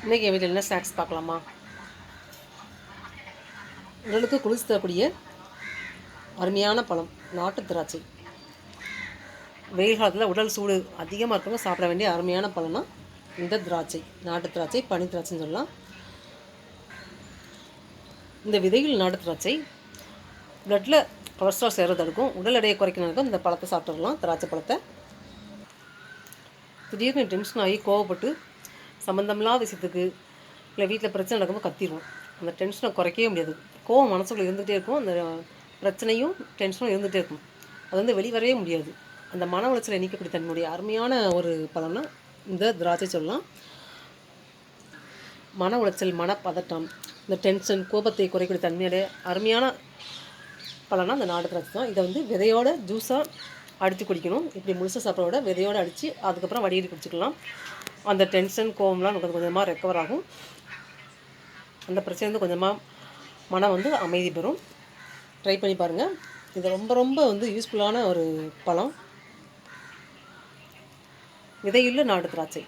இன்றைக்கி என் வீட்டில் என்ன ஸ்நாக்ஸ் பார்க்கலாமா? உடலுக்கு குளிர்ச்சி தரக்கூடிய அருமையான பழம் நாட்டு திராட்சை. வெயில் காலத்தில் உடல் சூடு அதிகமாக இருக்கவங்க சாப்பிட வேண்டிய அருமையான பழம்னா இந்த திராட்சை, நாட்டு திராட்சை, பனி திராட்சைன்னு சொல்லலாம். இந்த விதைகள் நாட்டு திராட்சை பிளட்டில் கொலஸ்ட்ரால் சேரதை இருக்கும், உடல் எடையை குறைக்கணும். இந்த பழத்தை சாப்பிட்டுடலாம். திராட்சை பழத்தை திடீர்னு டென்ஷன் ஆகி கோவப்பட்டு சம்மந்தமில்லாத விஷயத்துக்கு இல்லை வீட்டில் பிரச்சனை நடக்கும்போது கத்திடுவோம். அந்த டென்ஷனை குறைக்கவே முடியாது. கோவம் மனசுக்குள்ளே இருந்துகிட்டே இருக்கும். அந்த பிரச்சனையும் டென்ஷனும் இருந்துகிட்டே இருக்கும். அது வந்து வெளிவரவே முடியாது. அந்த மன உளைச்சலை நீக்கக்கூடிய தன்னுடைய அருமையான ஒரு பலன்னா இந்த திராட்சை சொல்லலாம். மன உளைச்சல், மனப்பதட்டம், இந்த டென்ஷன், கோபத்தை குறைக்கூடிய தன்மையுடைய அருமையான பலனா அந்த நாட்டு திராட்சை தான். இதை வந்து விதையோட ஜூஸாக அடித்து குடிக்கணும். இப்படி முழுசாக சாப்பிட விட விதையோடு அடித்து அதுக்கப்புறம் வடிகட்டி குடிச்சிக்கலாம். அந்த டென்ஷன், கோவம்லாம் கொஞ்சம் கொஞ்சமாக ரெக்கவர் ஆகும். அந்த பிரச்சனை வந்து கொஞ்சமாக மனம் வந்து அமைதி பெறும். ட்ரை பண்ணி பாருங்கள். இது ரொம்ப ரொம்ப வந்து யூஸ்ஃபுல்லான ஒரு பழம். விதையுள்ள நாட்டு திராட்சை.